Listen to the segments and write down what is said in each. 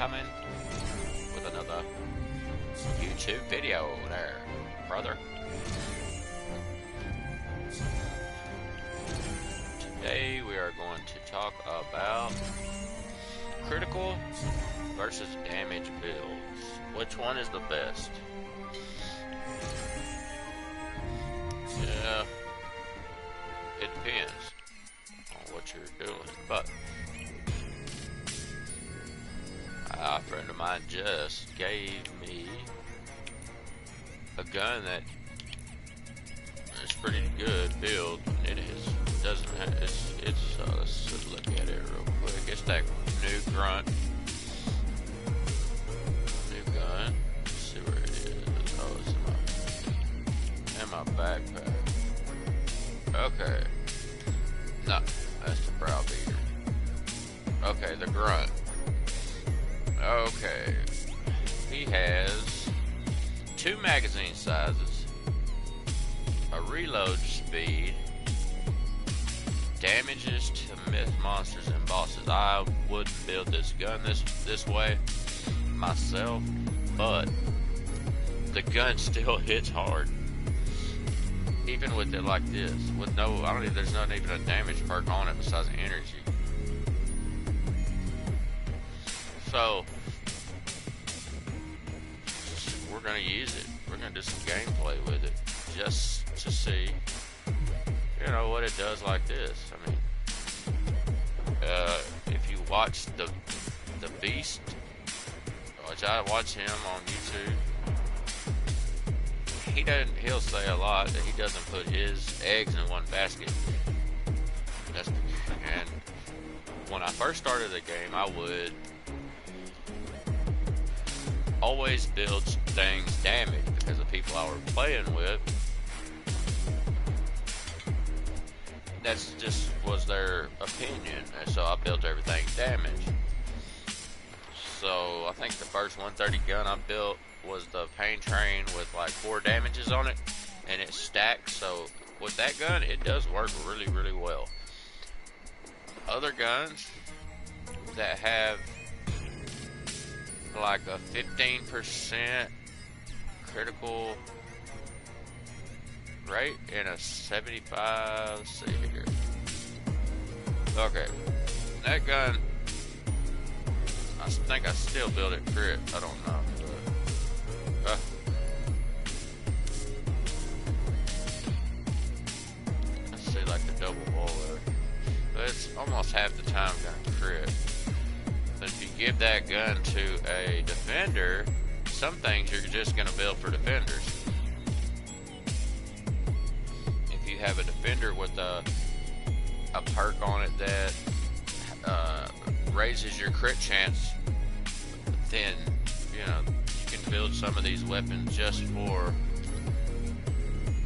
coming with another YouTube video there, brother. Today we are going to talk about critical versus damage builds. Which one is the best? Yeah, it depends on what you're doing, but a friend of mine just gave me a gun that is pretty good build. It is. It doesn't have, it's let's look at it real quick. It's that new grunt. New gun. Let's see where it is. Oh, it's in my backpack. Okay. No, that's the browbeater. Okay, the grunt. Okay. He has 2 magazine sizes, a reload speed, damages to myth monsters and bosses. I would build this gun this way myself, but the gun still hits hard, even with it like this. With no, there's not even a damage perk on it besides energy. So we're gonna use it. We're gonna do some gameplay with it, just to see, you know, what it does like this. I mean, if you watch the Beast, which I watch him on YouTube, he'll say a lot that he doesn't put his eggs in one basket. And when I first started the game, I would always build things damaged because the people I were playing with, that's just was their opinion, and so I built everything damaged. So I think the first 130 gun I built was the pain train with like 4 damages on it, and it stacks. So with that gun, it does work really, really well. Other guns that have like a 15% critical rate and a 75, let's see here. Okay, that gun, I think I still build it crit, I don't know. Let's see, like the double bullet. But it's almost half the time gonna crit. But if you give that gun to a defender, some things you're just gonna build for defenders. If you have a defender with a perk on it that raises your crit chance, then you know you can build some of these weapons just for.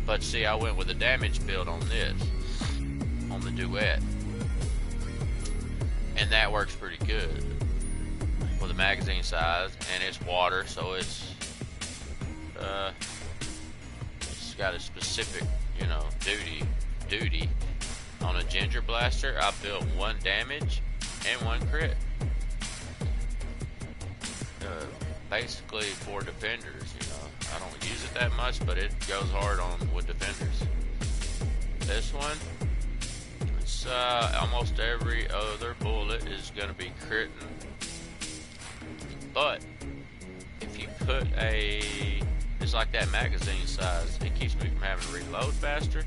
But see, I went with a damage build on this, on the duet, and that works pretty good with the magazine size, and it's water, so it's got a specific, you know, duty. On a ginger blaster, I built 1 damage and 1 crit. Basically for defenders, you know. I don't use it that much, but it goes hard on with defenders. This one, it's almost every other bullet is going to be critting. But if you put it's like that magazine size, it keeps me from having to reload faster.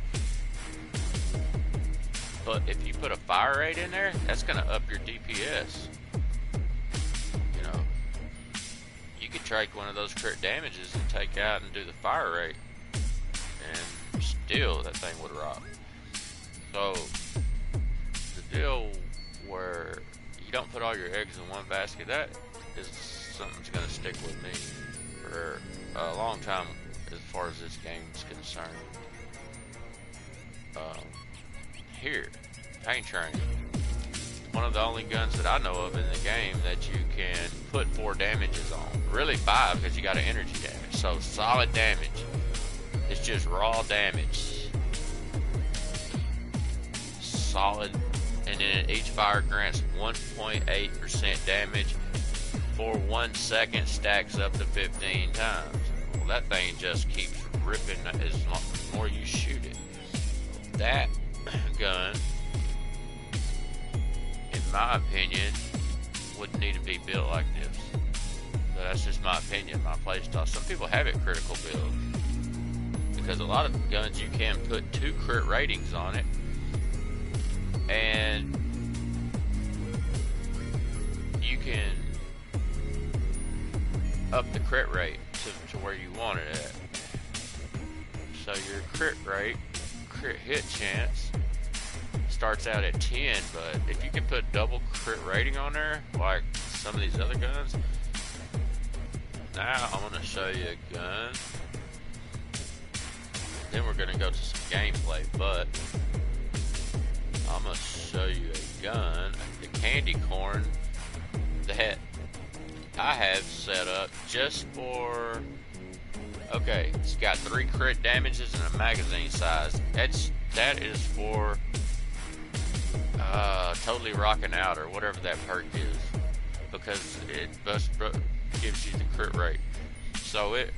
But if you put a fire rate in there, that's gonna up your DPS. You know, you could take one of those crit damages and take out and do the fire rate, and still that thing would rock. So the deal where you don't put all your eggs in one basket, that is something that's gonna stick with me for a long time as far as this game is concerned. Here, paint train. One of the only guns that I know of in the game that you can put 4 damages on. Really 5 because you got an energy damage. So solid damage. It's just raw damage. Solid. And then each fire grants 1.8% damage for 1 second stacks up to 15 times. Well, that thing just keeps ripping as long, the more you shoot it. That gun, in my opinion, would need to be built like this. But that's just my opinion, my playstyle. Some people have it critical build, because a lot of guns you can put 2 crit ratings on it, and you can up the crit rate to where you want it at. So your crit rate, crit hit chance, starts out at 10, but if you can put double crit rating on there, like some of these other guns. Now I'm going to show you a gun, then we're going to go to some gameplay, but I'm going to show you a gun, the candy corn, that I have set up just for, okay, it's got 3 crit damages and a magazine size. That is for totally rocking out, or whatever that perk is, because it gives you the crit rate. So it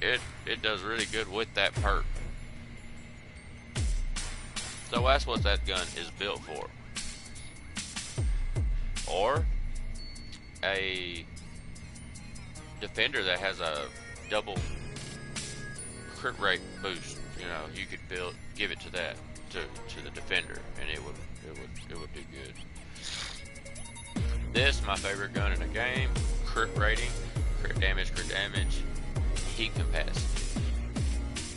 does really good with that perk. So that's what that gun is built for. Or a defender that has a double crit rate boost. You know, you could give it to that to the defender, and it would do good. This, my favorite gun in the game, crit rating, crit damage, heat capacity.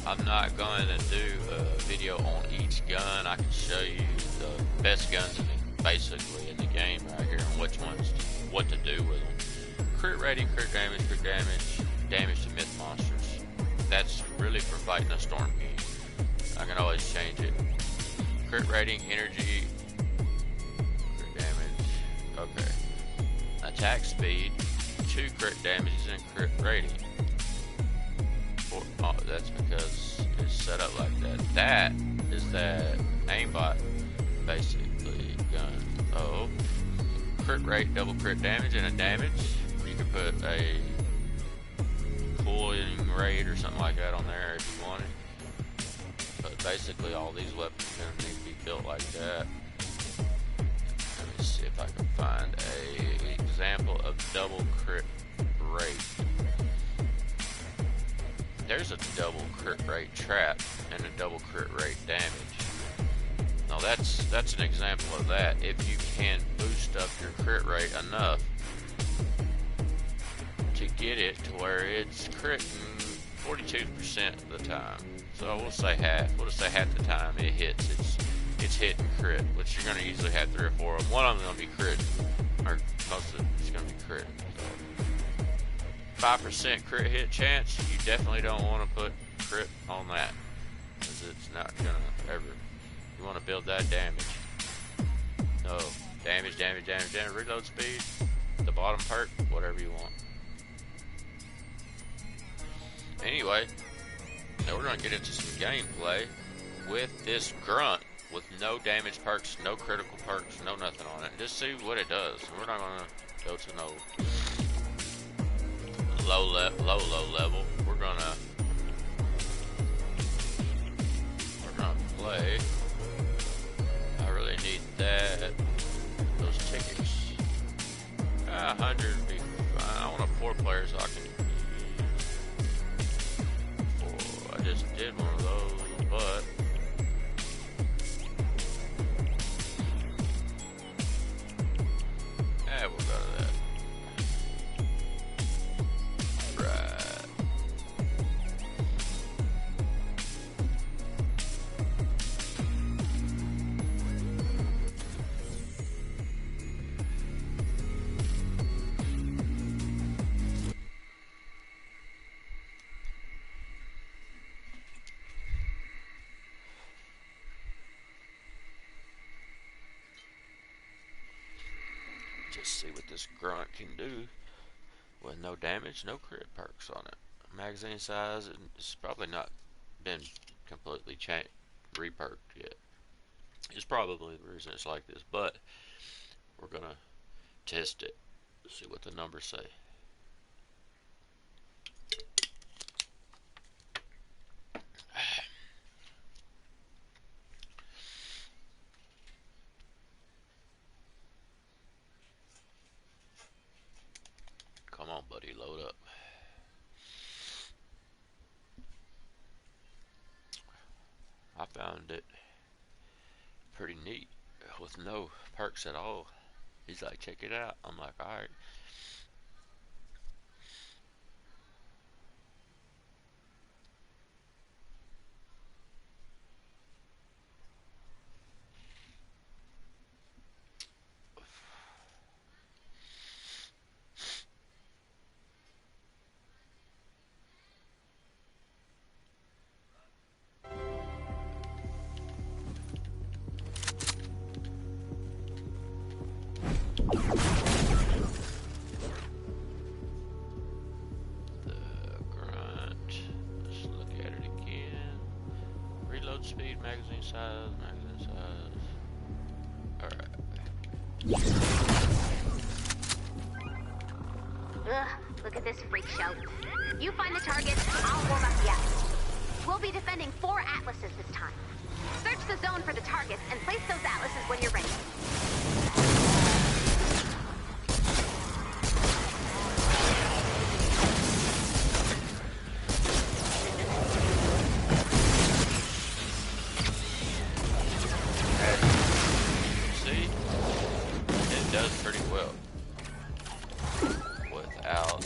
I'm not going to do a video on each gun. I can show you the best guns basically in the game right here, and which ones, what to do with them. Crit rating, crit damage, damage to myth monsters. That's really for fighting a Storm King. I can always change it. Crit rating, energy, crit damage, okay. Attack speed, 2 crit damages and crit rating. Oh, that's because it's set up like that. That is that aimbot, basically, gun. Oh, crit rate, double crit damage, and a damage. You can put a cooling rate or something like that on there if you wanted. But basically, all these weapons are going to need to be built like that. Let me see if I can find a example of double crit rate. There's a double crit rate trap and a double crit rate damage. Now that's an example of that. If you can boost up your crit rate enough to get it to where it's critting 42% of the time. So we'll say half. We'll just say half the time it hits. It's hit and crit, which you're going to usually have 3 or 4 of them. One of them is going to be crit, or most of it's going to be crit. So 5% crit hit chance, you definitely don't want to put crit on that, because it's not going to ever. You want to build that damage. No, damage, reload speed, the bottom perk, whatever you want. Anyway, now we're going to get into some gameplay with this grunt with no damage perks, no critical perks, no nothing on it. Just see what it does. We're not going to go to no low level. We're gonna play. I really need those tickets. 100 would be fine. I want a 4 player so I can. I just did one of those, but we'll go to that. Just see what this grunt can do with no damage, no crit perks on it. Magazine size, it's probably not been completely reperked yet. It's probably the reason it's like this, but we're gonna test it, see what the numbers say. found it pretty neat with no perks at all. He's like, check it out. I'm like, alright. Speed, magazine size. Alright. Ugh, look at this freak show. You find the target, I'll warm up the atlas. We'll be defending 4 atlases this time. Search the zone for the targets and place those atlases when you're ready.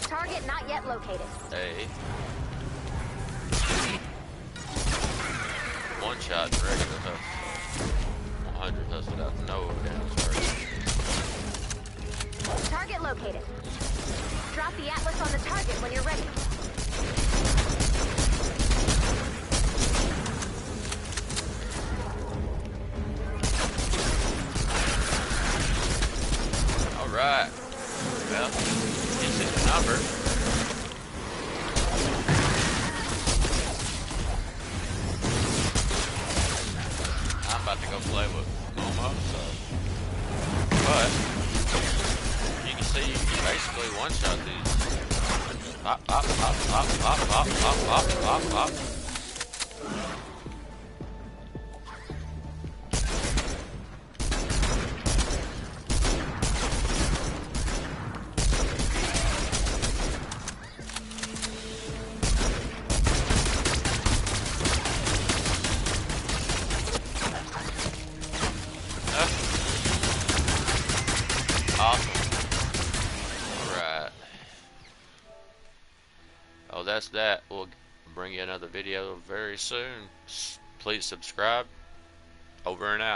Target not yet located. A one-shot regular hustle. 100 hustle without no damage. Target located. Drop the atlas on the target when you're ready. All right. Well, you see the number. I'm about to go play with Momo, so. But you can see, you can basically one-shot these. Pop, pop, pop, pop, pop, pop, pop, pop, pop, pop. Awesome. Alright. Oh, that's that. We'll bring you another video very soon. Please subscribe. Over and out.